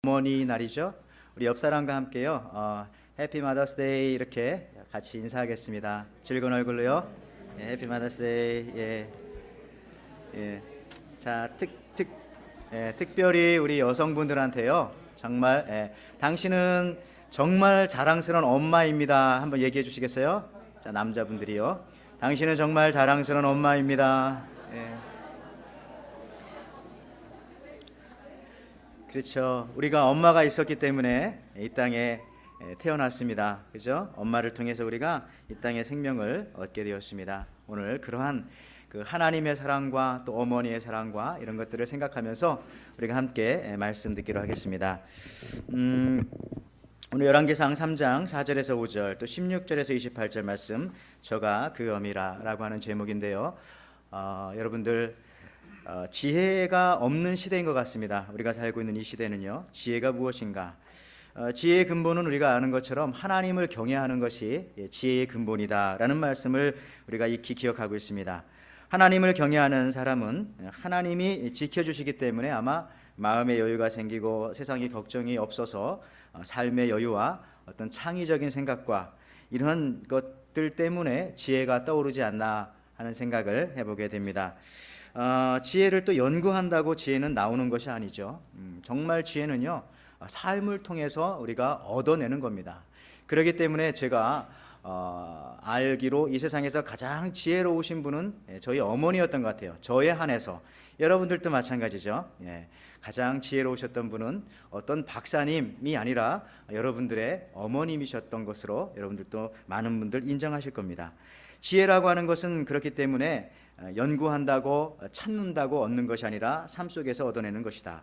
어머니 날이죠. 우리 옆 사람과 함께요. 해피 마더스데이 이렇게 같이 인사하겠습니다. 즐거운 얼굴로요. 예, 해피 마더스데이. 예, 예. 자, 특별히 우리 여성분들한테요. 정말 당신은 정말 자랑스러운 엄마입니다. 한번 얘기해 주시겠어요? 자, 남자분들이요. 당신은 정말 자랑스러운 엄마입니다. 예. 그렇죠. 우리가 엄마가 있었기 때문에 이 땅에 태어났습니다. 그죠? 엄마를 통해서 우리가 이 땅에 생명을 얻게 되었습니다. 오늘 그러한 그 하나님의 사랑과 또 어머니의 사랑과 이런 것들을 생각하면서 우리가 함께 말씀 듣기로 하겠습니다. 오늘 열왕기상 3장 4절에서 5절 또 16절에서 28절 말씀, 저가 그 어미라 라고 하는 제목인데요. 여러분들 지혜가 없는 시대인 것 같습니다. 우리가 살고 있는 이 시대는요. 지혜가 무엇인가? 지혜의 근본은 우리가 아는 것처럼 하나님을 경외하는 것이 지혜의 근본이다라는 말씀을 우리가 익히 기억하고 있습니다. 하나님을 경외하는 사람은 하나님이 지켜주시기 때문에 아마 마음의 여유가 생기고 세상의 걱정이 없어서 삶의 여유와 어떤 창의적인 생각과 이런 것들 때문에 지혜가 떠오르지 않나 하는 생각을 해보게 됩니다. 지혜를 또 연구한다고 지혜는 나오는 것이 아니죠. 정말 지혜는요, 삶을 통해서 우리가 얻어내는 겁니다. 그렇기 때문에 제가 알기로 이 세상에서 가장 지혜로우신 분은 저희 어머니였던 것 같아요. 저에 한해서. 여러분들도 마찬가지죠. 가장 지혜로우셨던 분은 어떤 박사님이 아니라 여러분들의 어머님이셨던 것으로 여러분들도 많은 분들 인정하실 겁니다. 지혜라고 하는 것은 그렇기 때문에 연구한다고 찾는다고 얻는 것이 아니라 삶 속에서 얻어내는 것이다.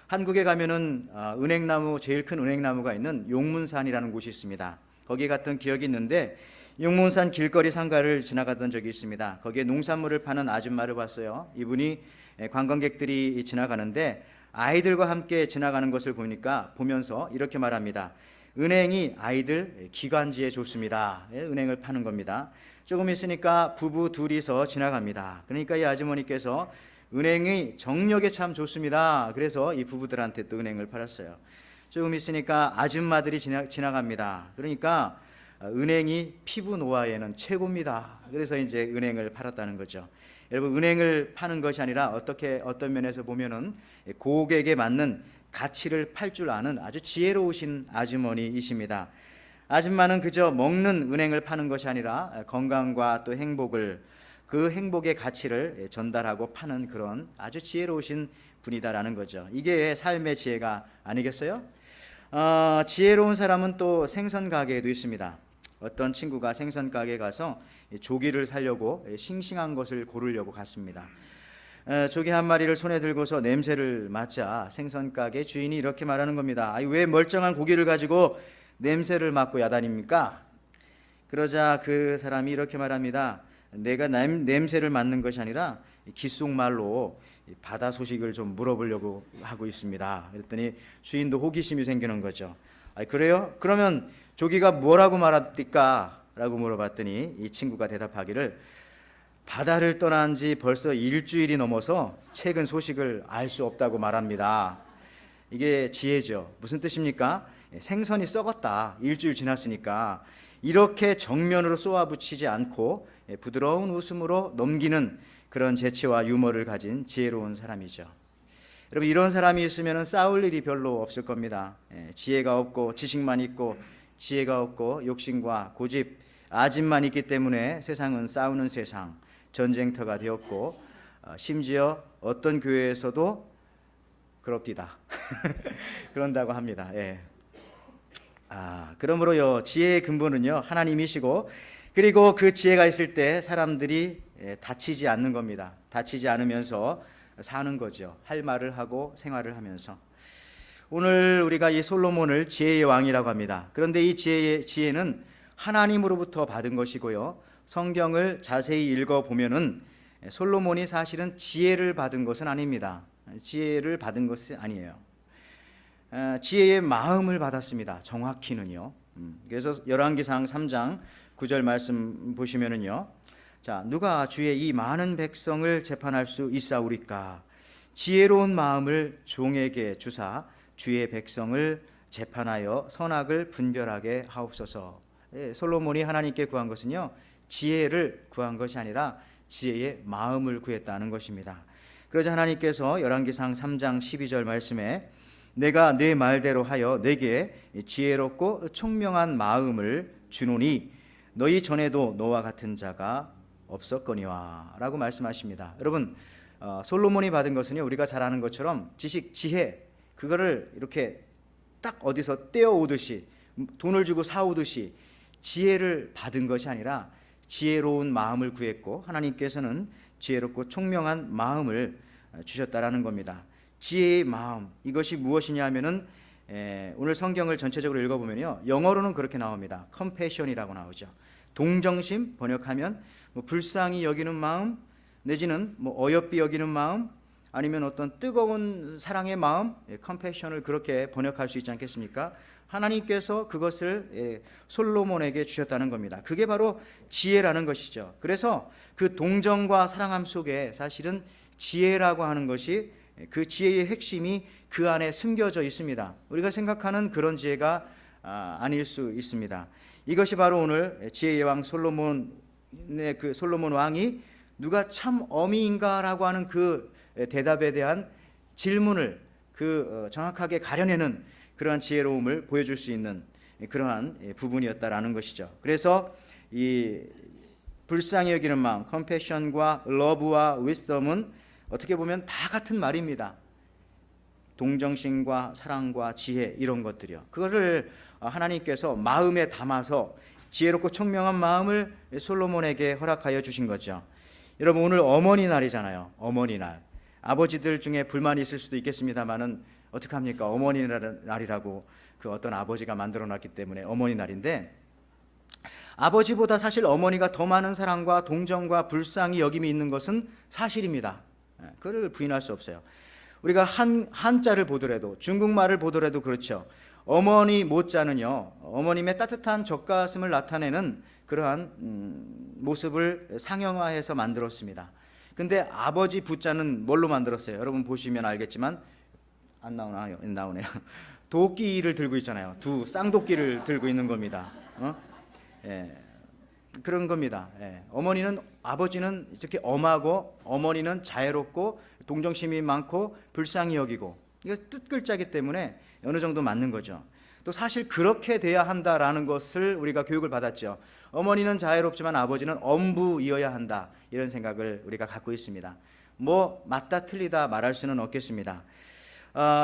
한국에 가면은 은행나무, 제일 큰 은행나무가 있는 용문산이라는 곳이 있습니다. 거기에 갔던 기억이 있는데 용문산 길거리 상가를 지나가던 적이 있습니다. 거기에 농산물을 파는 아줌마를 봤어요. 이분이 관광객들이 지나가는데 아이들과 함께 지나가는 것을 보면서 이렇게 말합니다. 은행이 아이들 기관지에 좋습니다. 은행을 파는 겁니다. 조금 있으니까 부부 둘이서 지나갑니다. 그러니까 이 아주머니께서 은행이 정력에 참 좋습니다. 그래서 이 부부들한테 또 은행을 팔았어요. 조금 있으니까 아줌마들이 지나갑니다. 그러니까 은행이 피부 노화에는 최고입니다. 그래서 이제 은행을 팔았다는 거죠. 여러분, 은행을 파는 것이 아니라 어떤 면에서 보면은 고객에 맞는 가치를 팔 줄 아는 아주 지혜로우신 아주머니이십니다. 아줌마는 그저 먹는 은행을 파는 것이 아니라 건강과 또 행복을, 그 행복의 가치를 전달하고 파는 그런 아주 지혜로우신 분이다라는 거죠. 이게 삶의 지혜가 아니겠어요? 지혜로운 사람은 또 생선 가게에도 있습니다. 어떤 친구가 생선 가게에 가서 조기를 사려고 싱싱한 것을 고르려고 갔습니다. 조기 한 마리를 손에 들고서 냄새를 맡자 생선 가게 주인이 이렇게 말하는 겁니다. 왜 멀쩡한 고기를 가지고 냄새를 맡고 야단입니까? 그러자 그 사람이 이렇게 말합니다. 내가 냄새를 맡는 것이 아니라 귓속말로 바다 소식을 좀 물어보려고 하고 있습니다. 그랬더니 주인도 호기심이 생기는 거죠. 그래요? 그러면 조기가 뭐라고 말합니까? 라고 물어봤더니 이 친구가 대답하기를, 바다를 떠난 지 벌써 일주일이 넘어서 최근 소식을 알 수 없다고 말합니다. 이게 지혜죠. 무슨 뜻입니까? 생선이 썩었다. 일주일 지났으니까. 이렇게 정면으로 쏘아붙이지 않고 부드러운 웃음으로 넘기는 그런 재치와 유머를 가진 지혜로운 사람이죠. 여러분, 이런 사람이 있으면 싸울 일이 별로 없을 겁니다. 지혜가 없고 지식만 있고 지혜가 없고 욕심과 고집, 아집만 있기 때문에 세상은 싸우는 세상, 전쟁터가 되었고 심지어 어떤 교회에서도 그럽디다. 그런다고 합니다. 그러므로요, 지혜의 근본은요, 하나님이시고, 그리고 그 지혜가 있을 때 사람들이 다치지 않는 겁니다. 다치지 않으면서 사는 거죠. 할 말을 하고 생활을 하면서. 오늘 우리가 이 솔로몬을 지혜의 왕이라고 합니다. 그런데 이 지혜는 하나님으로부터 받은 것이고요, 성경을 자세히 읽어보면은 솔로몬이 사실은 지혜를 받은 것은 아닙니다. 지혜를 받은 것이 아니에요. 지혜의 마음을 받았습니다. 정확히는요. 그래서 열왕기상 3장 9절 말씀 보시면은요, 자, 누가 주의 이 많은 백성을 재판할 수 있사오리까? 지혜로운 마음을 종에게 주사 주의 백성을 재판하여 선악을 분별하게 하옵소서. 솔로몬이 하나님께 구한 것은요, 지혜를 구한 것이 아니라 지혜의 마음을 구했다는 것입니다. 그러자 하나님께서 열왕기상 3장 12절 말씀에 내가 내 말대로 하여 내게 지혜롭고 총명한 마음을 주노니 너희 전에도 너와 같은 자가 없었거니와 라고 말씀하십니다. 여러분, 솔로몬이 받은 것은요, 우리가 잘 아는 것처럼 지식, 지혜, 그거를 이렇게 딱 어디서 떼어오듯이 돈을 주고 사오듯이 지혜를 받은 것이 아니라 지혜로운 마음을 구했고, 하나님께서는 지혜롭고 총명한 마음을 주셨다라는 겁니다. 지혜의 마음, 이것이 무엇이냐 하면은 오늘 성경을 전체적으로 읽어보면요, 영어로는 그렇게 나옵니다. compassion이라고 나오죠. 동정심, 번역하면 불쌍히 여기는 마음, 내지는 어여삐 여기는 마음, 아니면 어떤 뜨거운 사랑의 마음, compassion을 그렇게 번역할 수 있지 않겠습니까? 하나님께서 그것을 솔로몬에게 주셨다는 겁니다. 그게 바로 지혜라는 것이죠. 그래서 그 동정과 사랑함 속에 사실은 지혜라고 하는 것이, 그 지혜의 핵심이 그 안에 숨겨져 있습니다. 우리가 생각하는 그런 지혜가 아닐 수 있습니다. 이것이 바로 오늘 지혜의 왕 솔로몬의 그 솔로몬 왕이 누가 참 어미인가라고 하는 그 대답에 대한 질문을 정확하게 가려내는 그러한 지혜로움을 보여줄 수 있는 그러한 부분이었다라는 것이죠. 그래서 이 불쌍히 여기는 마음, 컴패션과 러브와 위스덤은 어떻게 보면 다 같은 말입니다. 동정심과 사랑과 지혜, 이런 것들이요. 그거를 하나님께서 마음에 담아서 지혜롭고 총명한 마음을 솔로몬에게 허락하여 주신 거죠. 여러분, 오늘 어머니 날이잖아요. 어머니 날. 아버지들 중에 불만이 있을 수도 있겠습니다만은 어떡합니까? 어머니 날이라고 그 어떤 아버지가 만들어 놨기 때문에 어머니 날인데, 아버지보다 사실 어머니가 더 많은 사랑과 동정과 불쌍히 여김이 있는 것은 사실입니다. 그걸 부인할 수 없어요. 우리가 한자를 보더라도, 중국말을 보더라도 그렇죠. 어머니 모자는요, 어머님의 따뜻한 젖가슴을 나타내는 그러한 모습을 상형화해서 만들었습니다. 근데 아버지 부자는 뭘로 만들었어요? 여러분 보시면 알겠지만, 안 나오나요? 나오네요. 도끼를 들고 있잖아요. 두 쌍도끼를 들고 있는 겁니다. 그런 겁니다. 어머니는, 아버지는 이렇게 엄하고, 어머니는 자애롭고 동정심이 많고 불쌍히 여기고, 이거 뜻글자이기 때문에 어느 정도 맞는 거죠. 또 사실 그렇게 돼야 한다라는 것을 우리가 교육을 받았죠. 어머니는 자애롭지만 아버지는 엄부이어야 한다, 이런 생각을 우리가 갖고 있습니다. 맞다 틀리다 말할 수는 없겠습니다.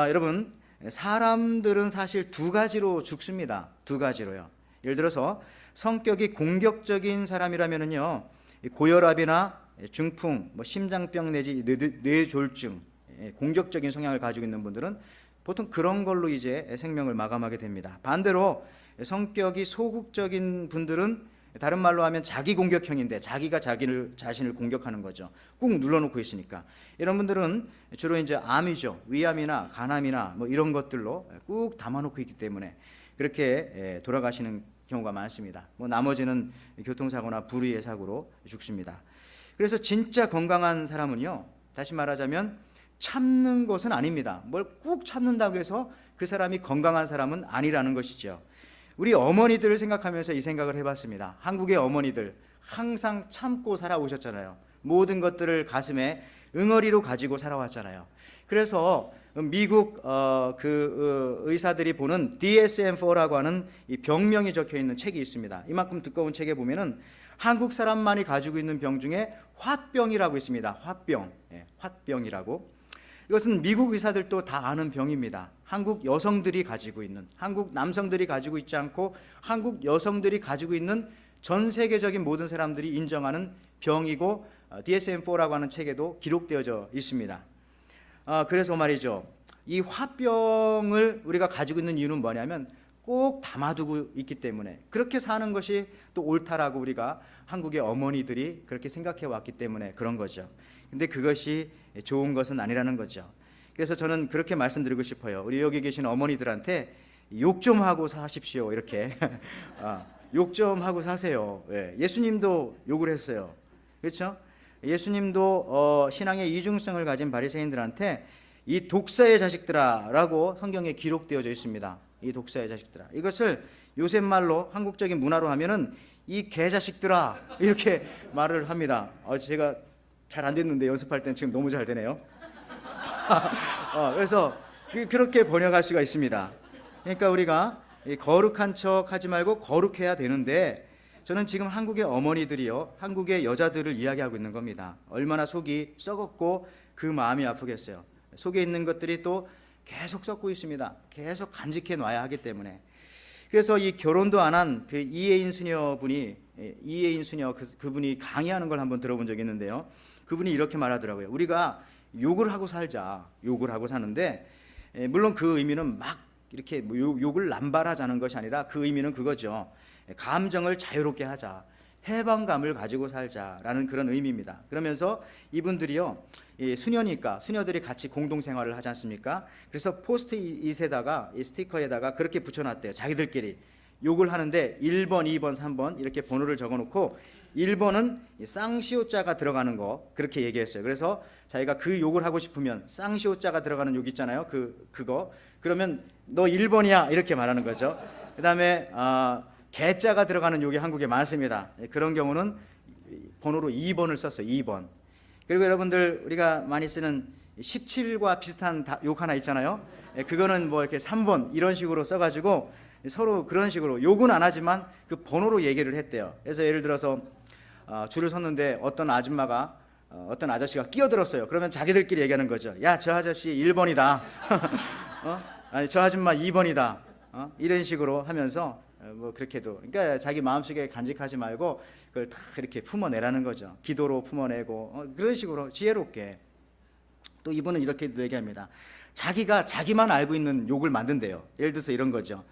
여러분, 사람들은 사실 두 가지로 죽습니다. 두 가지로요. 예를 들어서 성격이 공격적인 사람이라면은요, 고혈압이나 중풍, 심장병 내지 뇌졸중, 공격적인 성향을 가지고 있는 분들은 보통 그런 걸로 이제 생명을 마감하게 됩니다. 반대로 성격이 소극적인 분들은 다른 말로 하면 자기 공격형인데, 자기가 자신을 공격하는 거죠. 꾹 눌러놓고 있으니까. 이런 분들은 주로 이제 암이죠. 위암이나 간암이나 이런 것들로 꾹 담아놓고 있기 때문에 그렇게 돌아가시는 경우가 많습니다. 나머지는 교통사고나 불의의 사고로 죽습니다. 그래서 진짜 건강한 사람은요, 다시 말하자면 참는 것은 아닙니다. 뭘 꾹 참는다고 해서 그 사람이 건강한 사람은 아니라는 것이죠. 우리 어머니들을 생각하면서 이 생각을 해봤습니다. 한국의 어머니들 항상 참고 살아오셨잖아요. 모든 것들을 가슴에 응어리로 가지고 살아왔잖아요. 그래서 미국 의사들이 보는 DSM-4라고 하는 이 병명이 적혀 있는 책이 있습니다. 이만큼 두꺼운 책에 보면은 한국 사람만이 가지고 있는 병 중에 화병이라고 있습니다. 화병, 화병이라고. 이것은 미국 의사들도 다 아는 병입니다. 한국 여성들이 가지고 있는, 한국 남성들이 가지고 있지 않고 한국 여성들이 가지고 있는 전 세계적인 모든 사람들이 인정하는 병이고, DSM-4라고 하는 책에도 기록되어져 있습니다. 그래서 말이죠, 이 화병을 우리가 가지고 있는 이유는 뭐냐면 꼭 담아두고 있기 때문에, 그렇게 사는 것이 또 옳다라고 우리가 한국의 어머니들이 그렇게 생각해 왔기 때문에 그런 거죠. 근데 그것이 좋은 것은 아니라는 거죠. 그래서 저는 그렇게 말씀드리고 싶어요. 우리 여기 계신 어머니들한테 욕 좀 하고 사십시오, 이렇게. 욕 좀 하고 사세요. 예수님도 욕을 했어요. 그렇죠? 예수님도 신앙의 이중성을 가진 바리새인들한테 이 독사의 자식들아라고 성경에 기록되어져 있습니다. 이 독사의 자식들아. 이것을 요새 말로 한국적인 문화로 하면은 이 개자식들아 이렇게 말을 합니다. 제가 잘 안 됐는데 연습할 땐 지금 너무 잘 되네요. 그래서 그렇게 번역할 수가 있습니다. 그러니까 우리가 거룩한 척 하지 말고 거룩해야 되는데, 저는 지금 한국의 어머니들이요, 한국의 여자들을 이야기하고 있는 겁니다. 얼마나 속이 썩었고 그 마음이 아프겠어요. 속에 있는 것들이 또 계속 썩고 있습니다. 계속 간직해 놔야 하기 때문에. 그래서 이 결혼도 안 한 그 이혜인 수녀분이, 그분이 강의하는 걸 한번 들어본 적이 있는데요. 그분이 이렇게 말하더라고요. 우리가 욕을 하고 살자. 욕을 하고 사는데, 물론 그 의미는 막 이렇게 욕을 남발하자는 것이 아니라 그 의미는 그거죠. 감정을 자유롭게 하자, 해방감을 가지고 살자라는 그런 의미입니다. 그러면서 이분들이요, 수녀니까 수녀들이 같이 공동생활을 하지 않습니까? 그래서 포스트잇에다가, 이 스티커에다가 그렇게 붙여놨대요. 자기들끼리 욕을 하는데 1번, 2번, 3번 이렇게 번호를 적어놓고 1번은 쌍시오자가 들어가는 거 그렇게 얘기했어요. 그래서 자기가 그 욕을 하고 싶으면 쌍시오자가 들어가는 욕 있잖아요. 그거 그러면 너 1번이야 이렇게 말하는 거죠. 그 다음에 개자가 들어가는 욕이 한국에 많습니다. 그런 경우는 번호로 2번을 썼어요. 2번. 그리고 여러분들 우리가 많이 쓰는 17과 비슷한 욕 하나 있잖아요. 그거는 뭐 이렇게 3번 이런 식으로 써가지고 서로 그런 식으로 욕은 안 하지만 그 번호로 얘기를 했대요. 그래서 예를 들어서 줄을 섰는데 어떤 아저씨가 끼어들었어요. 그러면 자기들끼리 얘기하는 거죠. 야, 저 아저씨 1번이다. 아니, 저 아줌마 2번이다. 이런 식으로 하면서 뭐 그렇게도, 그러니까 자기 마음속에 간직하지 말고 그걸 다 이렇게 품어내라는 거죠. 기도로 품어내고 그런 식으로 지혜롭게. 또 이분은 이렇게도 얘기합니다. 자기가 자기만 알고 있는 욕을 만든대요. 예를 들어서 이런 거죠.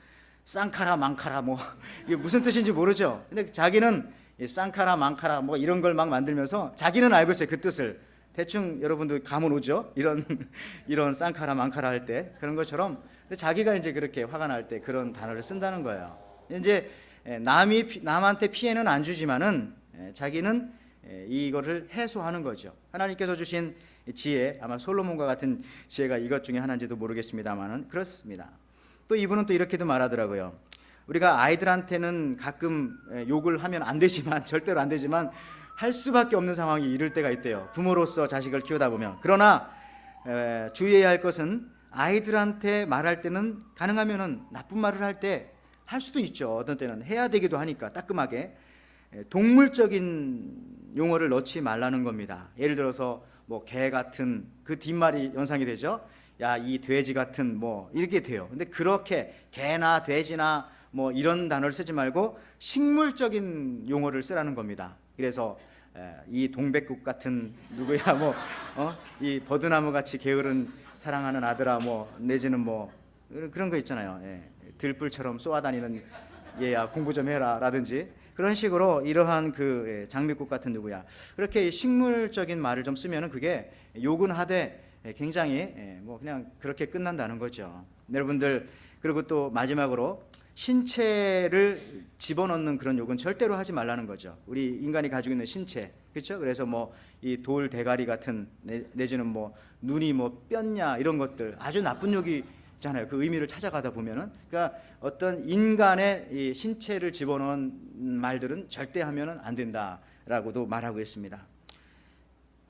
쌍카라 망카라 뭐 이게 무슨 뜻인지 모르죠. 근데 자기는 쌍카라 망카라 뭐 이런 걸 막 만들면서 자기는 알고 있어요. 그 뜻을. 대충 여러분도 감은 오죠. 이런 쌍카라 망카라 할 때 그런 것처럼. 근데 자기가 이제 그렇게 화가 날 때 그런 단어를 쓴다는 거예요. 이제 남한테 피해는 안 주지만은 자기는 이거를 해소하는 거죠. 하나님께서 주신 지혜, 아마 솔로몬과 같은 지혜가 이것 중에 하나인지도 모르겠습니다만은 그렇습니다. 또 이분은 또 이렇게도 말하더라고요. 우리가 아이들한테는 가끔 욕을 하면 안 되지만, 절대로 안 되지만 할 수밖에 없는 상황이 이럴 때가 있대요. 부모로서 자식을 키우다 보면. 그러나 주의해야 할 것은 아이들한테 말할 때는 가능하면은 나쁜 말을 할 때 할 수도 있죠. 어떤 때는 해야 되기도 하니까 따끔하게 동물적인 용어를 넣지 말라는 겁니다. 예를 들어서 뭐 개 같은, 그 뒷말이 연상이 되죠. 야, 이 돼지 같은 뭐 이렇게 돼요. 근데 그렇게 개나 돼지나 뭐 이런 단어를 쓰지 말고 식물적인 용어를 쓰라는 겁니다. 그래서 이 동백국 같은 누구야 뭐 이 버드나무 같이 게으른 사랑하는 아들아 뭐 내지는 뭐 그런 거 있잖아요. 들불처럼 쏘아다니는 얘야 공부 좀 해라 라든지 그런 식으로 이러한 그 장미꽃 같은 누구야 그렇게 식물적인 말을 좀 쓰면은 그게 욕은 하되 굉장히 뭐 그냥 그렇게 끝난다는 거죠. 여러분들, 그리고 또 마지막으로 신체를 집어넣는 그런 욕은 절대로 하지 말라는 거죠. 우리 인간이 가지고 있는 신체, 그렇죠? 그래서 뭐 이 돌 대가리 같은 내지는 뭐 눈이 뭐 뼈냐 이런 것들 아주 나쁜 욕이 있잖아요. 그 의미를 찾아가다 보면은, 그러니까 어떤 인간의 이 신체를 집어넣은 말들은 절대 하면은 안 된다라고도 말하고 있습니다.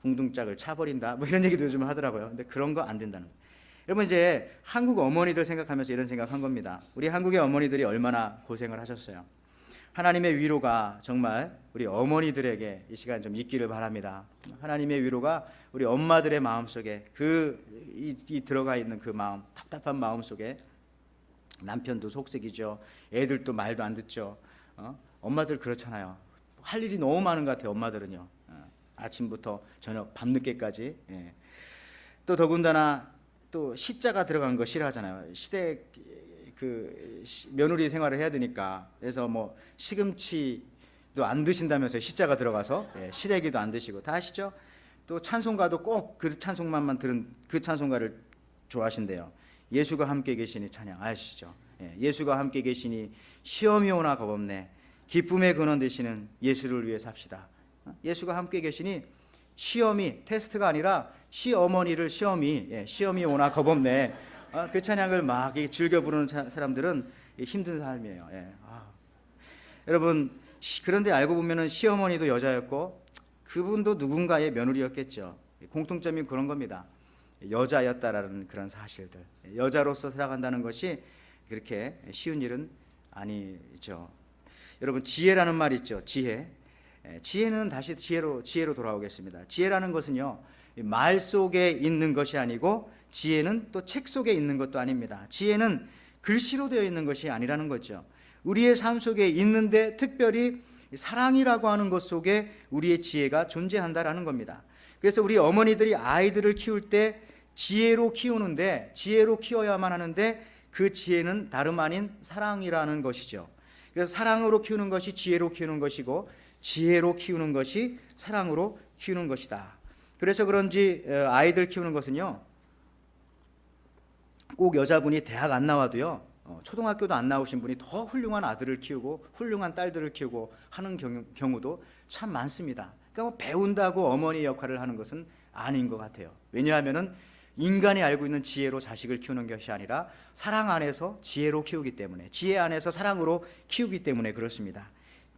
궁둥짝을 차버린다 뭐 이런 얘기도 요즘 하더라고요. 근데 그런 거 안 된다는 거예요. 여러분, 이제 한국 어머니들 생각하면서 이런 생각한 겁니다. 우리 한국의 어머니들이 얼마나 고생을 하셨어요. 하나님의 위로가 정말 우리 어머니들에게 이 시간 좀 있기를 바랍니다. 하나님의 위로가 우리 엄마들의 마음속에 이 들어가 있는 그 마음, 답답한 마음 속에, 남편도 속색이죠. 애들도 말도 안 듣죠. 엄마들 그렇잖아요. 할 일이 너무 많은 것 같아요. 엄마들은요. 아침부터 저녁 밤늦게까지. 또 더군다나 또 시자가 들어간 거 싫어하잖아요. 시댁 그 며느리 생활을 해야 되니까. 그래서 뭐 시금치도 안 드신다면서 시자가 들어가서 시래기도 안 드시고 다 아시죠? 또 찬송가도 꼭 그 찬송만만 들은 그 찬송가를 좋아하신대요. 예수가 함께 계시니 찬양 아시죠? 예수가 함께 계시니 시험이 오나 겁없네. 기쁨의 근원 되시는 예수를 위해 삽시다. 예수가 함께 계시니 시험이 테스트가 아니라 시어머니를 시험이 오나 겁없네. 그 찬양을 막 즐겨 부르는 사람들은 힘든 삶이에요. 여러분, 그런데 알고 보면은 시어머니도 여자였고 그분도 누군가의 며느리였겠죠. 공통점이 그런 겁니다. 여자였다라는 그런 사실들. 여자로서 살아간다는 것이 그렇게 쉬운 일은 아니죠. 여러분, 지혜라는 말 있죠. 지혜는 다시 지혜로 돌아오겠습니다. 지혜라는 것은요, 말 속에 있는 것이 아니고 지혜는 또 책 속에 있는 것도 아닙니다. 지혜는 글씨로 되어 있는 것이 아니라는 거죠. 우리의 삶 속에 있는데 특별히 사랑이라고 하는 것 속에 우리의 지혜가 존재한다라는 겁니다. 그래서 우리 어머니들이 아이들을 키울 때 지혜로 키우는데, 지혜로 키워야만 하는데 그 지혜는 다름 아닌 사랑이라는 것이죠. 그래서 사랑으로 키우는 것이 지혜로 키우는 것이고 지혜로 키우는 것이 사랑으로 키우는 것이다. 그래서 그런지 아이들 키우는 것은요, 꼭 여자분이 대학 안 나와도요, 초등학교도 안 나오신 분이 더 훌륭한 아들을 키우고 훌륭한 딸들을 키우고 하는 경우도 참 많습니다. 그러니까 뭐 배운다고 어머니 역할을 하는 것은 아닌 것 같아요. 왜냐하면은 인간이 알고 있는 지혜로 자식을 키우는 것이 아니라 사랑 안에서 지혜로 키우기 때문에, 지혜 안에서 사랑으로 키우기 때문에 그렇습니다.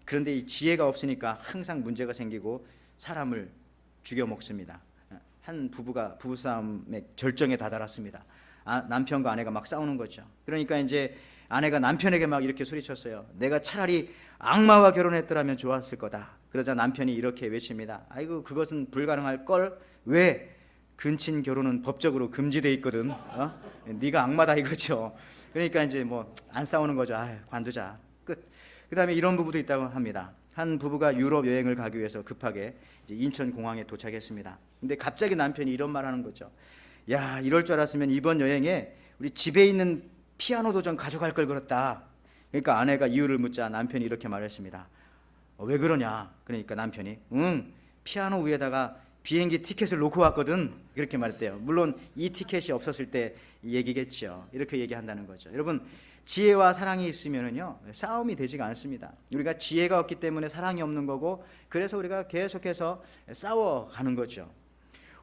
그런데 이 지혜가 없으니까 항상 문제가 생기고 사람을 죽여 먹습니다. 한 부부가 부부싸움의 절정에 다다랐습니다. 남편과 아내가 막 싸우는 거죠. 그러니까 이제 아내가 남편에게 막 이렇게 소리쳤어요. 내가 차라리 악마와 결혼했더라면 좋았을 거다. 그러자 남편이 이렇게 외칩니다. 아이고, 그것은 불가능할 걸. 왜? 근친 결혼은 법적으로 금지돼 있거든. 네가 악마다 이거죠. 그러니까 이제 뭐 안 싸우는 거죠. 관두자. 끝. 그다음에 이런 부부도 있다고 합니다. 한 부부가 유럽 여행을 가기 위해서 급하게 이제 인천 공항에 도착했습니다. 근데 갑자기 남편이 이런 말 하는 거죠. 야, 이럴 줄 알았으면 이번 여행에 우리 집에 있는 피아노도 좀 가져갈 걸 그랬다. 그러니까 아내가 이유를 묻자 남편이 이렇게 말했습니다. 왜 그러냐? 그러니까 남편이 피아노 위에다가 비행기 티켓을 놓고 왔거든. 그렇게 말했대요. 물론 이 티켓이 없었을 때 얘기겠죠. 이렇게 얘기한다는 거죠. 여러분, 지혜와 사랑이 있으면은요, 싸움이 되지가 않습니다. 우리가 지혜가 없기 때문에 사랑이 없는 거고, 그래서 우리가 계속해서 싸워가는 거죠.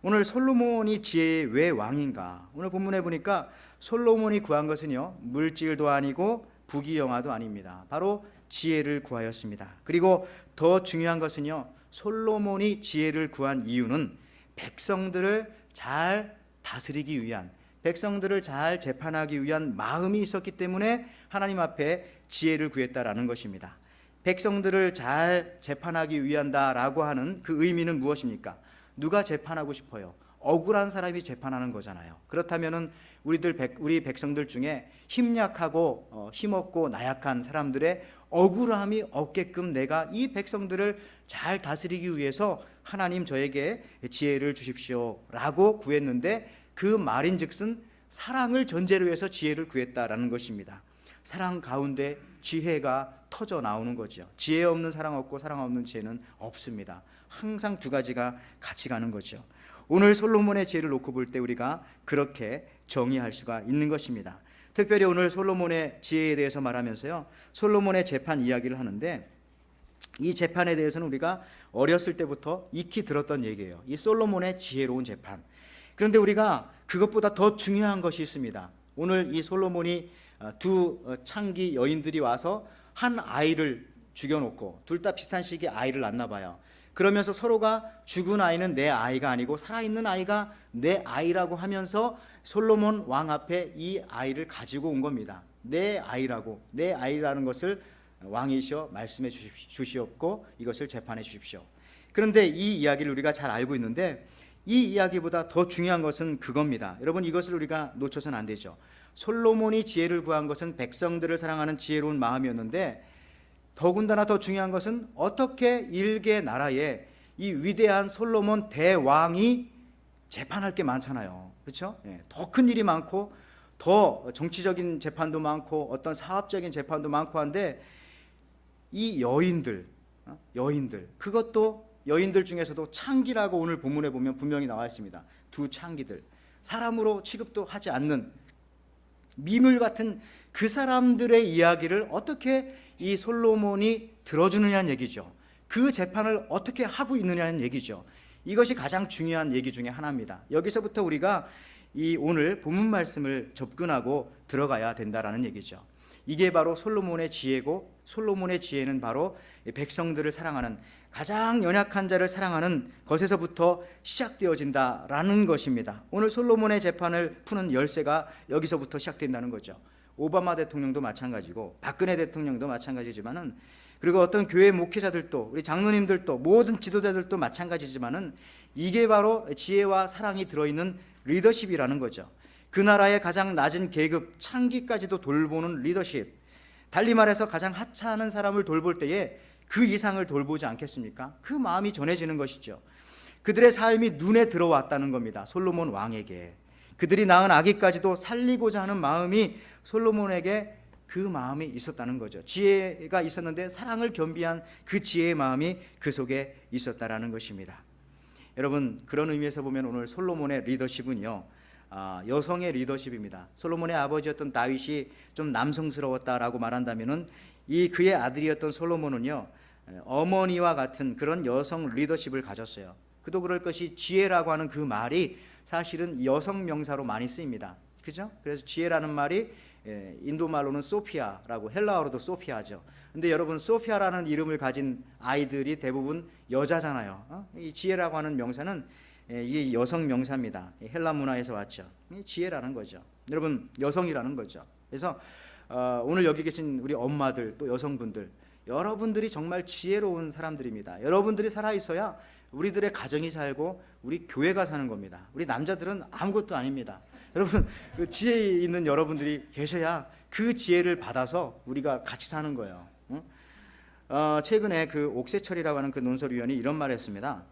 오늘 솔로몬이 지혜의 왜 왕인가? 오늘 본문에 보니까 솔로몬이 구한 것은요, 물질도 아니고 부귀영화도 아닙니다. 바로 지혜를 구하였습니다. 그리고 더 중요한 것은요, 솔로몬이 지혜를 구한 이유는 백성들을 잘 다스리기 위한, 백성들을 잘 재판하기 위한 마음이 있었기 때문에 하나님 앞에 지혜를 구했다라는 것입니다. 백성들을 잘 재판하기 위한다라고 하는 그 의미는 무엇입니까? 누가 재판하고 싶어요? 억울한 사람이 재판하는 거잖아요. 그렇다면은 우리 백성들 중에 힘약하고 힘없고 나약한 사람들의 억울함이 없게끔 내가 이 백성들을 잘 다스리기 위해서 하나님 저에게 지혜를 주십시오라고 구했는데, 그 말인즉슨 사랑을 전제로 해서 지혜를 구했다라는 것입니다. 사랑 가운데 지혜가 터져 나오는 거죠. 지혜 없는 사랑 없고 사랑 없는 지혜는 없습니다. 항상 두 가지가 같이 가는 거죠. 오늘 솔로몬의 지혜를 놓고 볼 때 우리가 그렇게 정의할 수가 있는 것입니다. 특별히 오늘 솔로몬의 지혜에 대해서 말하면서요, 솔로몬의 재판 이야기를 하는데, 이 재판에 대해서는 우리가 어렸을 때부터 익히 들었던 얘기예요. 이 솔로몬의 지혜로운 재판. 그런데 우리가 그것보다 더 중요한 것이 있습니다. 오늘 이 솔로몬이 두 창기 여인들이 와서 한 아이를 죽여놓고, 둘 다 비슷한 시기에 아이를 낳나 봐요. 그러면서 서로가 죽은 아이는 내 아이가 아니고 살아있는 아이가 내 아이라고 하면서 솔로몬 왕 앞에 이 아이를 가지고 온 겁니다. 내 아이라고, 내 아이라는 것을 왕이시여 말씀해 주시옵고 이것을 재판해 주십시오. 그런데 이 이야기를 우리가 잘 알고 있는데, 이 이야기보다 더 중요한 것은 그겁니다. 여러분, 이것을 우리가 놓쳐서는 안 되죠. 솔로몬이 지혜를 구한 것은 백성들을 사랑하는 지혜로운 마음이었는데, 더군다나 더 중요한 것은 어떻게 일개 나라에 이 위대한 솔로몬 대왕이 재판할 게 많잖아요. 그렇죠? 더 큰 일이 많고 더 정치적인 재판도 많고 어떤 사업적인 재판도 많고 한데, 이 여인들 그것도 여인들 중에서도 창기라고 오늘 본문에 보면 분명히 나와 있습니다. 두 창기들, 사람으로 취급도 하지 않는 미물 같은 그 사람들의 이야기를 어떻게 이 솔로몬이 들어주느냐는 얘기죠. 그 재판을 어떻게 하고 있느냐는 얘기죠. 이것이 가장 중요한 얘기 중에 하나입니다. 여기서부터 우리가 이 오늘 본문 말씀을 접근하고 들어가야 된다라는 얘기죠. 이게 바로 솔로몬의 지혜고, 솔로몬의 지혜는 바로 백성들을 사랑하는, 가장 연약한 자를 사랑하는 것에서부터 시작되어진다라는 것입니다. 오늘 솔로몬의 재판을 푸는 열쇠가 여기서부터 시작된다는 거죠. 오바마 대통령도 마찬가지고 박근혜 대통령도 마찬가지지만은, 그리고 어떤 교회 목회자들도, 우리 장로님들도, 모든 지도자들도 마찬가지지만은, 이게 바로 지혜와 사랑이 들어있는 리더십이라는 거죠. 그 나라의 가장 낮은 계급 창기까지도 돌보는 리더십, 달리 말해서 가장 하찮은 사람을 돌볼 때에 그 이상을 돌보지 않겠습니까? 그 마음이 전해지는 것이죠. 그들의 삶이 눈에 들어왔다는 겁니다. 솔로몬 왕에게 그들이 낳은 아기까지도 살리고자 하는 마음이, 솔로몬에게 그 마음이 있었다는 거죠. 지혜가 있었는데 사랑을 겸비한 그 지혜의 마음이 그 속에 있었다라는 것입니다. 여러분, 그런 의미에서 보면 오늘 솔로몬의 리더십은요, 여성의 리더십입니다. 솔로몬의 아버지였던 다윗이 좀 남성스러웠다라고 말한다면은, 이 그의 아들이었던 솔로몬은요, 어머니와 같은 그런 여성 리더십을 가졌어요. 그도 그럴 것이, 지혜라고 하는 그 말이 사실은 여성 명사로 많이 쓰입니다. 그죠? 그래서 지혜라는 말이 인도 말로는 소피아라고, 헬라어로도 소피아죠. 근데 여러분, 소피아라는 이름을 가진 아이들이 대부분 여자잖아요. 이 지혜라고 하는 명사는 이게 여성 명사입니다. 헬라 문화에서 왔죠. 지혜라는 거죠. 여러분, 여성이라는 거죠. 그래서 오늘 여기 계신 우리 엄마들, 또 여성분들, 여러분들이 정말 지혜로운 사람들입니다. 여러분들이 살아 있어야 우리들의 가정이 살고 우리 교회가 사는 겁니다. 우리 남자들은 아무것도 아닙니다. 여러분, 그 지혜 있는 여러분들이 계셔야 그 지혜를 받아서 우리가 같이 사는 거예요. 최근에 그 옥세철이라고 하는 그 논설위원이 이런 말을 했습니다.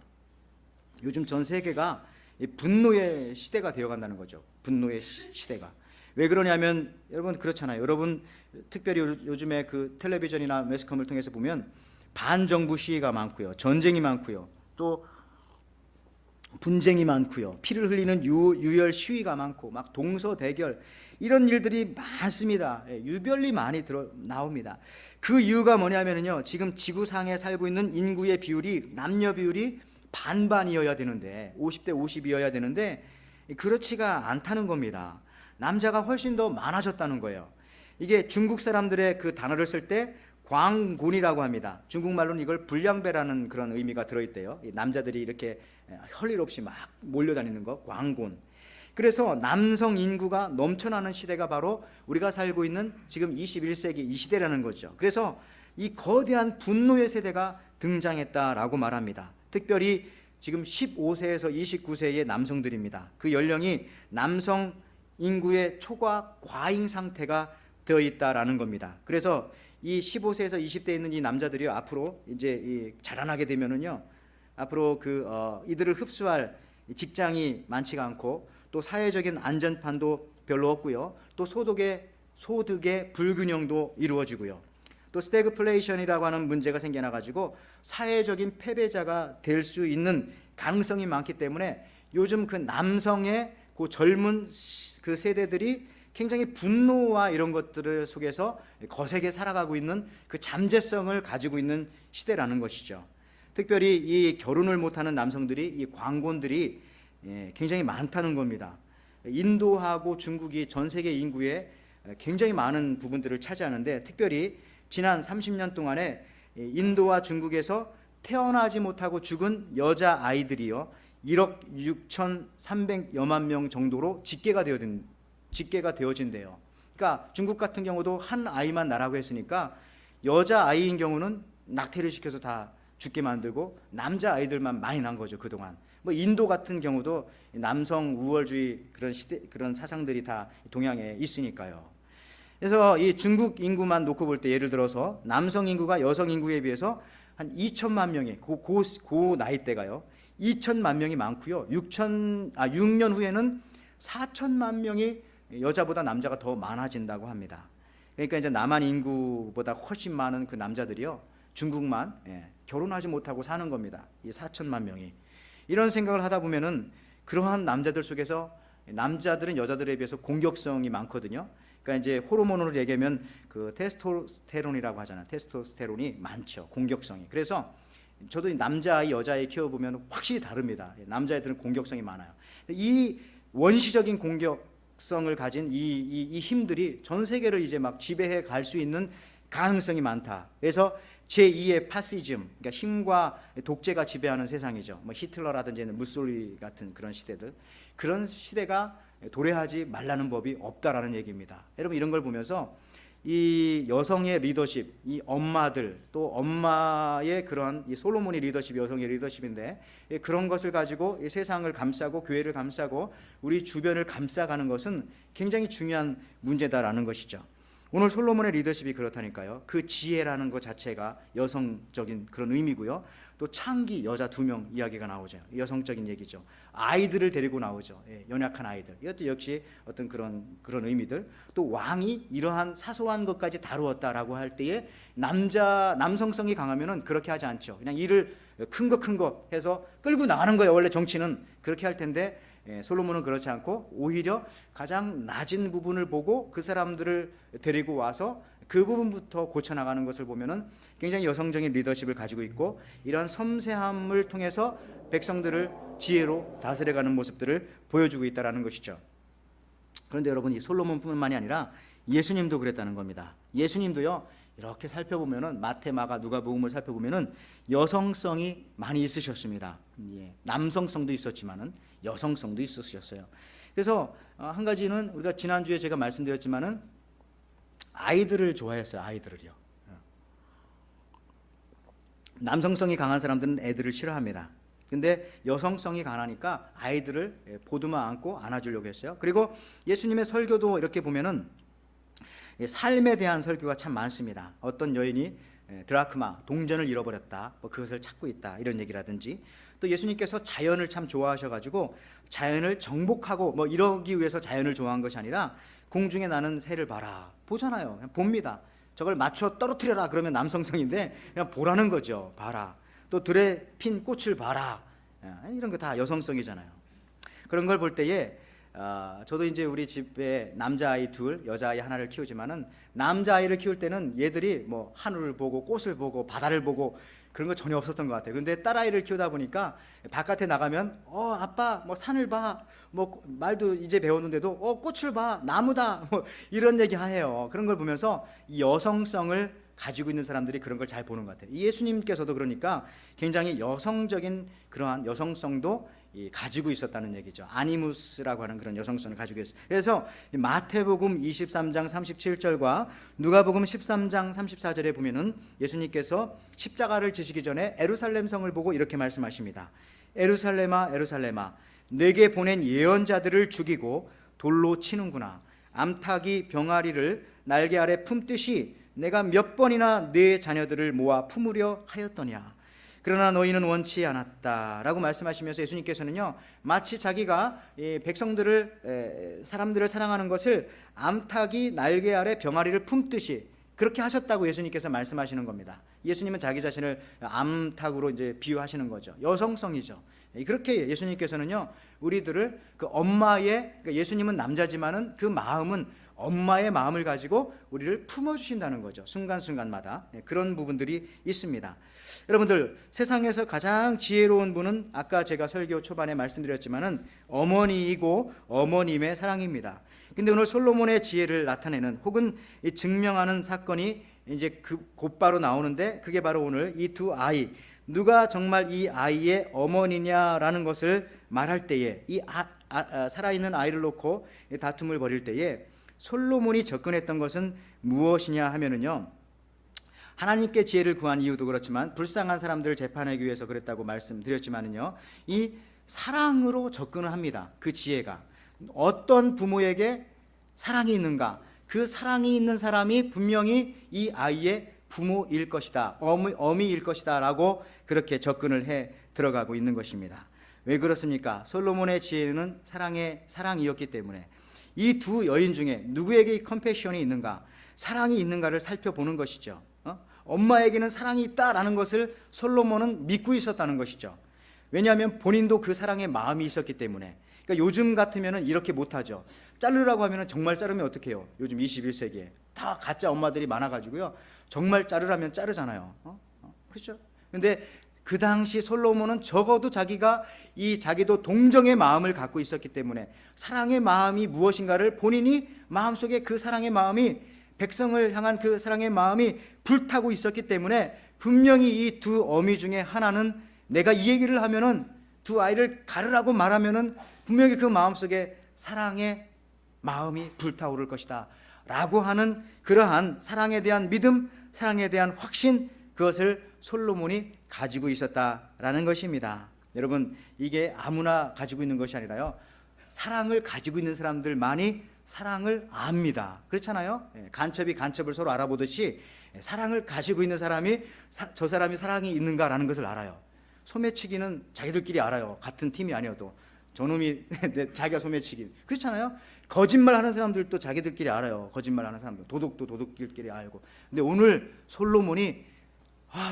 요즘 전 세계가 분노의 시대가 되어간다는 거죠. 분노의 시대가. 왜 그러냐면, 여러분 그렇잖아요. 여러분 특별히 요즘에 그 텔레비전이나 매스컴을 통해서 보면 반정부 시위가 많고요, 전쟁이 많고요, 또 분쟁이 많고요, 피를 흘리는 유혈 시위가 많고, 막 동서대결, 이런 일들이 많습니다. 유별리 많이 나옵니다. 그 이유가 뭐냐면요, 지금 지구상에 살고 있는 인구의 비율이, 남녀 비율이 반반이어야 되는데, 50대 50이어야 되는데 그렇지가 않다는 겁니다. 남자가 훨씬 더 많아졌다는 거예요. 이게 중국 사람들의 그 단어를 쓸 때 광곤이라고 합니다. 중국말로는 이걸 불량배라는 그런 의미가 들어있대요. 남자들이 이렇게 할 일 없이 막 몰려다니는 거, 광곤. 그래서 남성 인구가 넘쳐나는 시대가 바로 우리가 살고 있는 지금 21세기 이 시대라는 거죠. 그래서 이 거대한 분노의 세대가 등장했다라고 말합니다. 특별히 지금 15세에서 29세의 남성들입니다. 그 연령이 남성 인구의 초과 과잉 상태가 되어 있다라는 겁니다. 그래서 이 15세에서 20대에 있는 이 남자들이 앞으로 이제 자라나게 되면은요, 앞으로 이들을 흡수할 직장이 많지가 않고, 또 사회적인 안전판도 별로 없고요, 또 소득의 불균형도 이루어지고요, 또 스태그플레이션이라고 하는 문제가 생겨나 가지고 사회적인 패배자가 될 수 있는 가능성이 많기 때문에, 요즘 그 남성의 그 젊은 그 세대들이 굉장히 분노와 이런 것들을 속에서 거세게 살아가고 있는 그 잠재성을 가지고 있는 시대라는 것이죠. 특별히 이 결혼을 못하는 남성들이, 이 광곤들이 굉장히 많다는 겁니다. 인도하고 중국이 전 세계 인구의 굉장히 많은 부분들을 차지하는데, 특별히 지난 30년 동안에 인도와 중국에서 태어나지 못하고 죽은 여자 아이들이요, 1억 6,300여만 명 정도로 집계가 되어진대요. 그러니까 중국 같은 경우도 한 아이만 낳으라고 했으니까 여자 아이인 경우는 낙태를 시켜서 다 죽게 만들고 남자 아이들만 많이 난 거죠, 그동안. 뭐 인도 같은 경우도 남성 우월주의 그런 사상들이 다 동양에 있으니까요. 그래서 이 중국 인구만 놓고 볼 때, 예를 들어서 남성 인구가 여성 인구에 비해서 한 2천만 명이 고 나이대가요, 2천만 명이 많고요. 6년 후에는 4천만 명이 여자보다 남자가 더 많아진다고 합니다. 그러니까 이제 남한 인구보다 훨씬 많은 그 남자들이요, 중국만 결혼하지 못하고 사는 겁니다. 이 4천만 명이. 이런 생각을 하다 보면은, 그러한 남자들 속에서 남자들은 여자들에 비해서 공격성이 많거든요. 그러니까 이제 호르몬으로 얘기하면 그 테스토스테론이라고 하잖아요. 테스토스테론이 많죠, 공격성이. 그래서 저도 남자아이 여자아이 키워보면 확실히 다릅니다. 남자애들은 공격성이 많아요. 이 원시적인 공격성을 가진 이 힘들이 전 세계를 이제 막 지배해 갈 수 있는 가능성이 많다. 그래서 제2의 파시즘, 그러니까 힘과 독재가 지배하는 세상이죠. 뭐 히틀러라든지 무솔리니 같은 그런 시대들, 그런 시대가 도래하지 말라는 법이 없다라는 얘기입니다. 여러분, 이런 걸 보면서 이 여성의 리더십, 이 엄마들, 또 엄마의 그런 이 솔로몬의 리더십, 여성의 리더십인데, 그런 것을 가지고 이 세상을 감싸고 교회를 감싸고 우리 주변을 감싸가는 것은 굉장히 중요한 문제다라는 것이죠. 오늘 솔로몬의 리더십이 그렇다니까요. 그 지혜라는 것 자체가 여성적인 그런 의미고요. 또 창기 여자 2명 이야기가 나오죠. 여성적인 얘기죠. 아이들을 데리고 나오죠. 연약한 아이들. 이것도 역시 어떤 그런 의미들. 또 왕이 이러한 사소한 것까지 다루었다라고 할 때에 남성성이 강하면은 그렇게 하지 않죠. 그냥 일을 큰 거 해서 끌고 나가는 거예요. 원래 정치는 그렇게 할 텐데, 솔로몬은 그렇지 않고 오히려 가장 낮은 부분을 보고 그 사람들을 데리고 와서 그 부분부터 고쳐나가는 것을 보면은 굉장히 여성적인 리더십을 가지고 있고, 이런 섬세함을 통해서 백성들을 지혜로 다스려가는 모습들을 보여주고 있다는 것이죠. 그런데 여러분, 이 솔로몬뿐만이 아니라 예수님도 그랬다는 겁니다. 예수님도요, 이렇게 살펴보면은 마태, 마가, 누가복음을 살펴보면은 여성성이 많이 있으셨습니다. 남성성도 있었지만은 여성성도 있으셨어요. 그래서 한 가지는 우리가 지난주에 제가 말씀드렸지만은 아이들을 좋아했어요. 아이들을요. 남성성이 강한 사람들은 애들을 싫어합니다. 근데 여성성이 강하니까 아이들을 보드만 안고 안아주려고 했어요. 그리고 예수님의 설교도 이렇게 보면은 삶에 대한 설교가 참 많습니다. 어떤 여인이 드라크마, 동전을 잃어버렸다, 뭐 그것을 찾고 있다, 이런 얘기라든지, 또 예수님께서 자연을 참 좋아하셔가지고 자연을 정복하고 뭐 이러기 위해서 자연을 좋아한 것이 아니라 공중에 나는 새를 봐라, 보잖아요. 그냥 봅니다. 저걸 맞춰 떨어뜨려라 그러면 남성성인데 그냥 보라는 거죠. 봐라. 또 들에 핀 꽃을 봐라, 이런 거 다 여성성이잖아요. 그런 걸 볼 때에 저도 이제 우리 집에 남자아이 2, 여자아이 1를 키우지만은, 남자아이를 키울 때는 얘들이 뭐 하늘을 보고 꽃을 보고 바다를 보고 그런 거 전혀 없었던 것 같아요. 근데 딸아이를 키우다 보니까 바깥에 나가면 아빠 뭐 산을 봐, 뭐 말도 이제 배웠는데도 꽃을 봐, 나무다, 뭐 이런 얘기 해요. 그런 걸 보면서 이 여성성을 가지고 있는 사람들이 그런 걸 잘 보는 것 같아요. 예수님께서도 그러니까 굉장히 여성적인 그러한 여성성도 가지고 있었다는 얘기죠. 아니무스라고 하는 그런 여성성을 가지고 있어요. 그래서 마태복음 23장 37절과 누가복음 13장 34절에 보면은 예수님께서 십자가를 지시기 전에 에루살렘 성을 보고 이렇게 말씀하십니다. 에루살렘아, 에루살렘아, 내게 보낸 예언자들을 죽이고 돌로 치는구나. 암탉이 병아리를 날개 아래 품듯이 내가 몇 번이나 내 자녀들을 모아 품으려 하였더냐. 그러나 너희는 원치 않았다라고 말씀하시면서 예수님께서는요, 마치 자기가 사람들을 사랑하는 것을 암탉이 날개 아래 병아리를 품듯이 그렇게 하셨다고 예수님께서 말씀하시는 겁니다. 예수님은 자기 자신을 암탉으로 이제 비유하시는 거죠. 여성성이죠. 그렇게 예수님께서는요, 우리들을 그 엄마의, 그러니까 예수님은 남자지만은 그 마음은 엄마의 마음을 가지고 우리를 품어주신다는 거죠. 순간순간마다 그런 부분들이 있습니다. 여러분들, 세상에서 가장 지혜로운 분은 아까 제가 설교 초반에 말씀드렸지만은 어머니이고 어머님의 사랑입니다. 근데 오늘 솔로몬의 지혜를 나타내는 혹은 증명하는 사건이 이제 곧바로 나오는데, 그게 바로 오늘 이 2 아이, 누가 정말 이 아이의 어머니냐라는 것을 말할 때에, 이 살아있는 아이를 놓고 다툼을 벌일 때에 솔로몬이 접근했던 것은 무엇이냐 하면은요, 하나님께 지혜를 구한 이유도 그렇지만 불쌍한 사람들을 재판하기 위해서 그랬다고 말씀드렸지만은요, 이 사랑으로 접근을 합니다. 그 지혜가 어떤 부모에게 사랑이 있는가, 그 사랑이 있는 사람이 분명히 이 아이의 부모일 것이다, 어미일 것이다 라고 그렇게 접근을 해 들어가고 있는 것입니다. 왜 그렇습니까? 솔로몬의 지혜는 사랑이었기 때문에 이 2 여인 중에 누구에게 이 컴패션이 있는가, 사랑이 있는가를 살펴보는 것이죠. 엄마에게는 사랑이 있다라는 것을 솔로몬은 믿고 있었다는 것이죠. 왜냐하면 본인도 그 사랑의 마음이 있었기 때문에. 그러니까 요즘 같으면 이렇게 못하죠. 자르라고 하면 정말 자르면 어떻게 해요? 요즘 21세기에 다 가짜 엄마들이 많아가지고요, 정말 자르라면 자르잖아요. 그렇죠? 근데 그 당시 솔로몬은 적어도 자기도 동정의 마음을 갖고 있었기 때문에 사랑의 마음이 무엇인가를 본인이 마음속에 그 사랑의 마음이 백성을 향한 그 사랑의 마음이 불타고 있었기 때문에 분명히 이 두 어미 중에 하나는 내가 이 얘기를 하면은 두 아이를 가르라고 말하면은 분명히 그 마음속에 사랑의 마음이 불타오를 것이다 라고 하는 그러한 사랑에 대한 믿음, 사랑에 대한 확신, 그것을 솔로몬이 가지고 있었다라는 것입니다. 여러분, 이게 아무나 가지고 있는 것이 아니라요, 사랑을 가지고 있는 사람들만이 사랑을 압니다. 그렇잖아요. 간첩이 간첩을 서로 알아보듯이 사랑을 가지고 있는 사람이 저 사람이 사랑이 있는가라는 것을 알아요. 소매치기는 자기들끼리 알아요. 같은 팀이 아니어도 저놈이 자기가 소매치기, 그렇잖아요. 거짓말하는 사람들도 자기들끼리 알아요. 거짓말하는 사람들, 도둑도 도둑끼리 알고. 근데 오늘 솔로몬이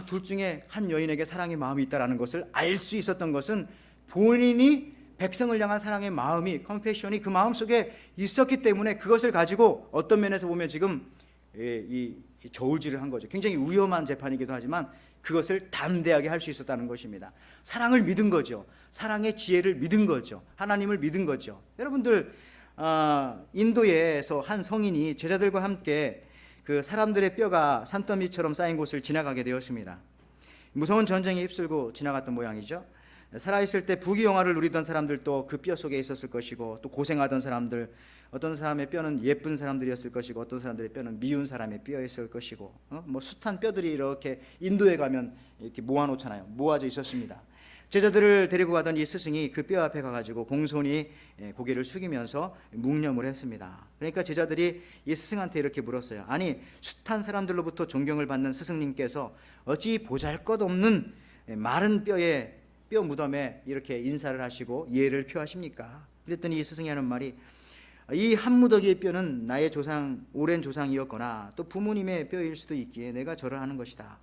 둘 중에 한 여인에게 사랑의 마음이 있다라는 것을 알 수 있었던 것은 본인이 백성을 향한 사랑의 마음이, 컴패션이 그 마음속에 있었기 때문에 그것을 가지고 어떤 면에서 보면 지금 이 저울질을 한 거죠. 굉장히 위험한 재판이기도 하지만 그것을 담대하게 할 수 있었다는 것입니다. 사랑을 믿은 거죠. 사랑의 지혜를 믿은 거죠. 하나님을 믿은 거죠. 여러분들, 인도에서 한 성인이 제자들과 함께 그 사람들의 뼈가 산더미처럼 쌓인 곳을 지나가게 되었습니다. 무서운 전쟁에 휩쓸고 지나갔던 모양이죠. 살아있을 때 부귀영화를 누리던 사람들도 그 뼈 속에 있었을 것이고, 또 고생하던 사람들, 어떤 사람의 뼈는 예쁜 사람들이었을 것이고, 어떤 사람들의 뼈는 미운 사람의 뼈였을 것이고, 숱한 뼈들이 이렇게 인도에 가면 이렇게 모아놓잖아요. 모아져 있었습니다. 제자들을 데리고 가던 이 스승이 그 뼈 앞에 가가지고 공손히 고개를 숙이면서 묵념을 했습니다. 그러니까 제자들이 이 스승한테 이렇게 물었어요. 아니, 숱한 사람들로부터 존경을 받는 스승님께서 어찌 보잘것없는 마른 뼈 무덤에 이렇게 인사를 하시고 예를 표하십니까? 그랬더니 이 스승이 하는 말이, 이 한 무더기의 뼈는 나의 오랜 조상이었거나 또 부모님의 뼈일 수도 있기에 내가 절을 하는 것이다.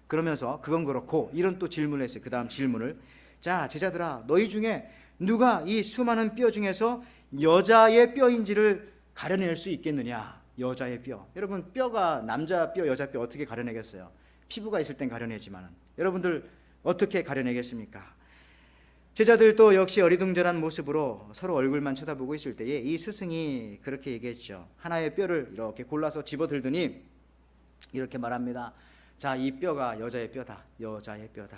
그러면서 그건 그렇고, 이런 또 질문을 했어요. 그 다음 질문을, 자, 제자들아, 너희 중에 누가 이 수많은 뼈 중에서 여자의 뼈인지를 가려낼 수 있겠느냐? 여자의 뼈. 여러분, 뼈가 남자 뼈, 여자 뼈 어떻게 가려내겠어요? 피부가 있을 땐 가려내지만 여러분들 어떻게 가려내겠습니까? 제자들도 역시 어리둥절한 모습으로 서로 얼굴만 쳐다보고 있을 때에 이 스승이 그렇게 얘기했죠. 하나의 뼈를 이렇게 골라서 집어들더니 이렇게 말합니다. 자, 이 뼈가 여자의 뼈다. 여자의 뼈다.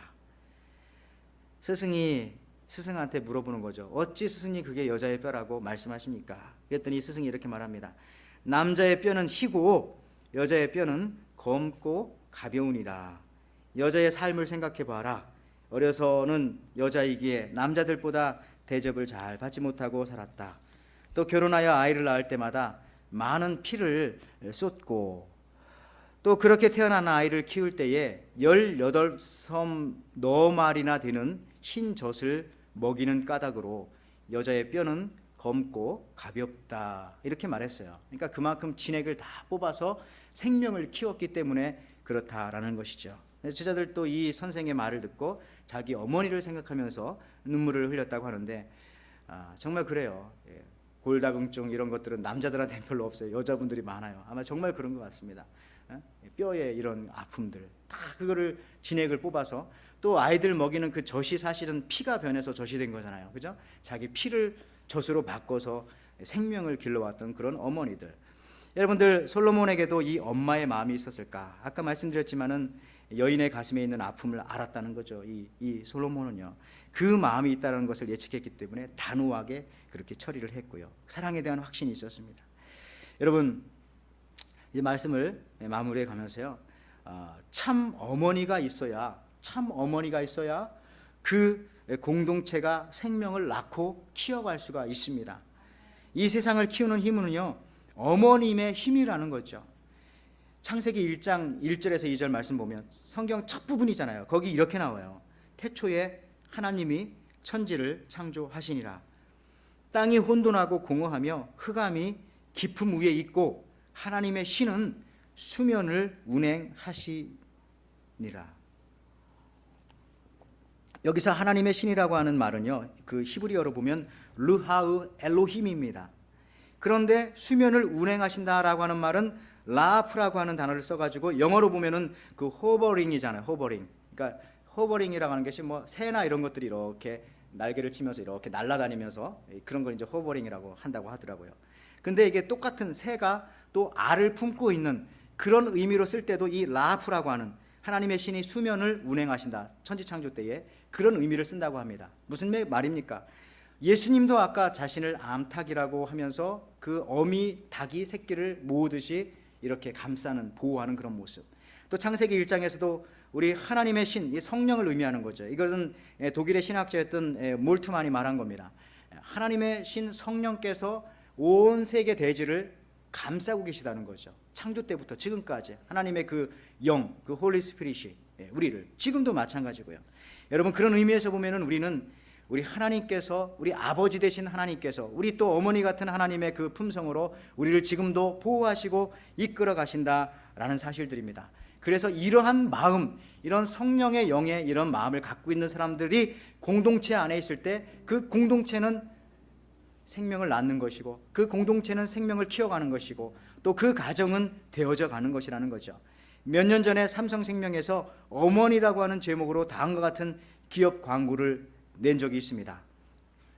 스승이 스승한테 물어보는 거죠. 어찌 스승이 그게 여자의 뼈라고 말씀하십니까? 그랬더니 스승이 이렇게 말합니다. 남자의 뼈는 희고 여자의 뼈는 검고 가벼우니라. 여자의 삶을 생각해 봐라. 어려서는 여자이기에 남자들보다 대접을 잘 받지 못하고 살았다. 또 결혼하여 아이를 낳을 때마다 많은 피를 쏟고, 또 그렇게 태어난 아이를 키울 때에 18섬 너말이나 되는 흰 젖을 먹이는 까닭으로 여자의 뼈는 검고 가볍다, 이렇게 말했어요. 그러니까 그만큼 진액을 다 뽑아서 생명을 키웠기 때문에 그렇다라는 것이죠. 제자들도 이 선생의 말을 듣고 자기 어머니를 생각하면서 눈물을 흘렸다고 하는데, 정말 그래요. 골다공증 이런 것들은 남자들한테는 별로 없어요. 여자분들이 많아요. 아마 정말 그런 것 같습니다. 뼈에 이런 아픔들 다 그거를 진액을 뽑아서, 또 아이들 먹이는 그 젖이 사실은 피가 변해서 젖이 된 거잖아요. 그죠? 자기 피를 젖으로 바꿔서 생명을 길러왔던 그런 어머니들. 여러분들, 솔로몬에게도 이 엄마의 마음이 있었을까? 아까 말씀드렸지만은 여인의 가슴에 있는 아픔을 알았다는 거죠. 이 솔로몬은요, 그 마음이 있다는 것을 예측했기 때문에 단호하게 그렇게 처리를 했고요. 사랑에 대한 확신이 있었습니다. 여러분, 이 말씀을 마무리해 가면서요, 참 어머니가 있어야 그 공동체가 생명을 낳고 키워갈 수가 있습니다. 이 세상을 키우는 힘은요, 어머님의 힘이라는 거죠. 창세기 1장 1절에서 2절 말씀 보면 성경 첫 부분이잖아요. 거기 이렇게 나와요. 태초에 하나님이 천지를 창조하시니라. 땅이 혼돈하고 공허하며 흑암이 깊음 위에 있고 하나님의 신은 수면을 운행하시니라. 여기서 하나님의 신이라고 하는 말은요, 그 히브리어로 보면 르하으 엘로힘입니다. 그런데 수면을 운행하신다라고 하는 말은 라프라고 하는 단어를 써가지고 영어로 보면은 그 호버링이잖아요. 호버링. 그러니까 호버링이라고 하는 것이 뭐 새나 이런 것들이 이렇게 날개를 치면서 이렇게 날아다니면서 그런 걸 이제 호버링이라고 한다고 하더라고요. 근데 이게 똑같은 새가 또 알을 품고 있는 그런 의미로 쓸 때도 이 라프라고 하는 하나님의 신이 수면을 운행하신다, 천지창조 때에 그런 의미를 쓴다고 합니다. 무슨 말입니까? 예수님도 아까 자신을 암탉이라고 하면서 그 어미 닭이 새끼를 모으듯이 이렇게 감싸는, 보호하는 그런 모습. 또 창세기 1장에서도 우리 하나님의 신, 이 성령을 의미하는 거죠. 이것은 독일의 신학자였던 몰트만이 말한 겁니다. 하나님의 신 성령께서 온 세계 대지를 감싸고 계시다는 거죠. 창조 때부터 지금까지 하나님의 그 영, 그 홀리 스피릿이 우리를, 지금도 마찬가지고요. 여러분, 그런 의미에서 보면은 우리는 우리 하나님께서, 우리 아버지 되신 하나님께서, 우리 또 어머니 같은 하나님의 그 품성으로 우리를 지금도 보호하시고 이끌어 가신다라는 사실들입니다. 그래서 이러한 마음, 이런 성령의 영의 이런 마음을 갖고 있는 사람들이 공동체 안에 있을 때 그 공동체는 생명을 낳는 것이고, 그 공동체는 생명을 키워가는 것이고, 또 그 가정은 되어져 가는 것이라는 거죠. 몇 년 전에 삼성생명에서 어머니라고 하는 제목으로 다음과 같은 기업 광고를 낸 적이 있습니다.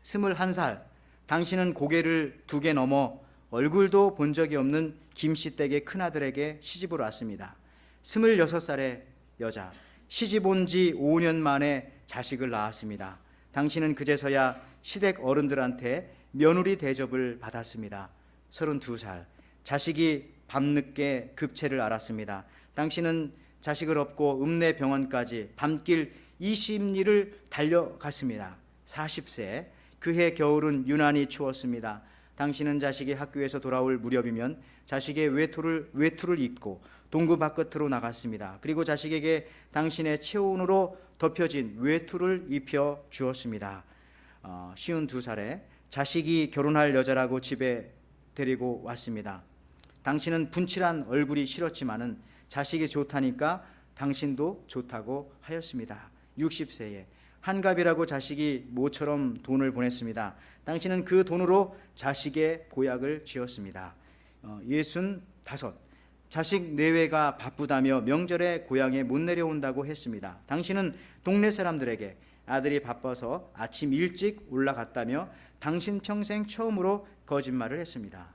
21살, 당신은 고개를 2개 넘어 얼굴도 본 적이 없는 김씨 댁의 큰아들에게 시집을 왔습니다. 26살의 여자, 시집 온 지 5년 만에 자식을 낳았습니다. 당신은 그제서야 시댁 어른들한테 며느리 대접을 받았습니다. 32살, 자식이 밤늦게 급체를 앓았습니다. 당신은 자식을 업고 읍내병원까지 밤길 20리를 달려갔습니다. 40세, 그해 겨울은 유난히 추웠습니다. 당신은 자식이 학교에서 돌아올 무렵이면 자식의 외투를 입고 동구 바깥으로 나갔습니다. 그리고 자식에게 당신의 체온으로 덮여진 외투를 입혀 주었습니다. 52살에 자식이 결혼할 여자라고 집에 데리고 왔습니다. 당신은 분칠한 얼굴이 싫었지만은 자식이 좋다니까 당신도 좋다고 하였습니다. 60세에 한갑이라고 자식이 모처럼 돈을 보냈습니다. 당신은 그 돈으로 자식의 보약을 지었습니다. 65, 자식 내외가 바쁘다며 명절에 고향에 못 내려온다고 했습니다. 당신은 동네 사람들에게 아들이 바빠서 아침 일찍 올라갔다며 당신 평생 처음으로 거짓말을 했습니다.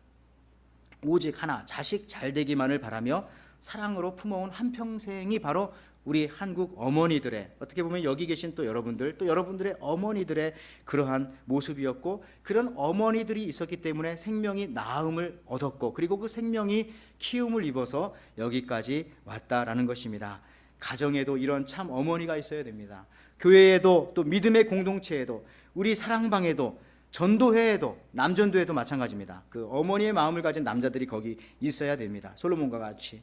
오직 하나, 자식 잘 되기만을 바라며 사랑으로 품어온 한평생이 바로 우리 한국 어머니들의, 어떻게 보면 여기 계신 또 여러분들, 또 여러분들의 어머니들의 그러한 모습이었고, 그런 어머니들이 있었기 때문에 생명이 나음을 얻었고, 그리고 그 생명이 키움을 입어서 여기까지 왔다라는 것입니다. 가정에도 이런 참 어머니가 있어야 됩니다. 교회에도, 또 믿음의 공동체에도, 우리 사랑방에도, 전도회에도, 남전도회도 마찬가지입니다. 그 어머니의 마음을 가진 남자들이 거기 있어야 됩니다. 솔로몬과 같이.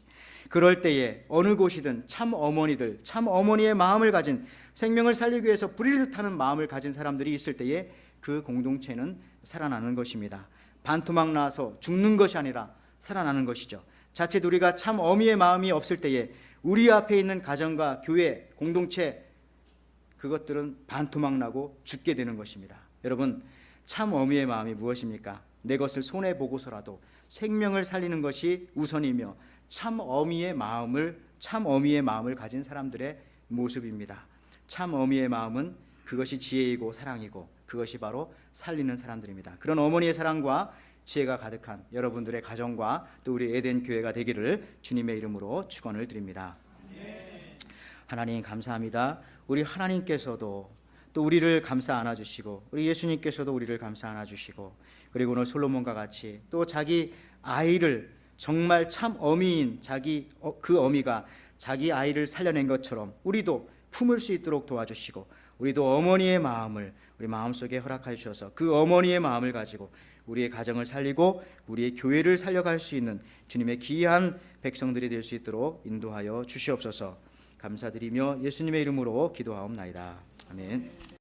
그럴 때에 어느 곳이든 참 어머니들, 참 어머니의 마음을 가진, 생명을 살리기 위해서 부리듯 하는 마음을 가진 사람들이 있을 때에 그 공동체는 살아나는 것입니다. 반토막 나서 죽는 것이 아니라 살아나는 것이죠. 자칫 우리가 참 어미의 마음이 없을 때에 우리 앞에 있는 가정과 교회, 공동체, 그것들은 반토막 나고 죽게 되는 것입니다. 여러분, 참 어미의 마음이 무엇입니까? 내 것을 손해보고서라도 생명을 살리는 것이 우선이며 참 어미의 마음을 가진 사람들의 모습입니다. 참 어미의 마음은 그것이 지혜이고 사랑이고, 그것이 바로 살리는 사람들입니다. 그런 어머니의 사랑과 지혜가 가득한 여러분들의 가정과 또 우리 에덴 교회가 되기를 주님의 이름으로 축원을 드립니다. 하나님 감사합니다. 우리 하나님께서도 또 우리를 감싸 안아주시고, 우리 예수님께서도 우리를 감싸 안아주시고, 그리고 오늘 솔로몬과 같이 또 자기 아이를, 정말 참 어미인 그 어미가 자기 아이를 살려낸 것처럼 우리도 품을 수 있도록 도와주시고, 우리도 어머니의 마음을 우리 마음속에 허락하여 주셔서 그 어머니의 마음을 가지고 우리의 가정을 살리고 우리의 교회를 살려갈 수 있는 주님의 귀한 백성들이 될 수 있도록 인도하여 주시옵소서. 감사드리며 예수님의 이름으로 기도하옵나이다. 아멘.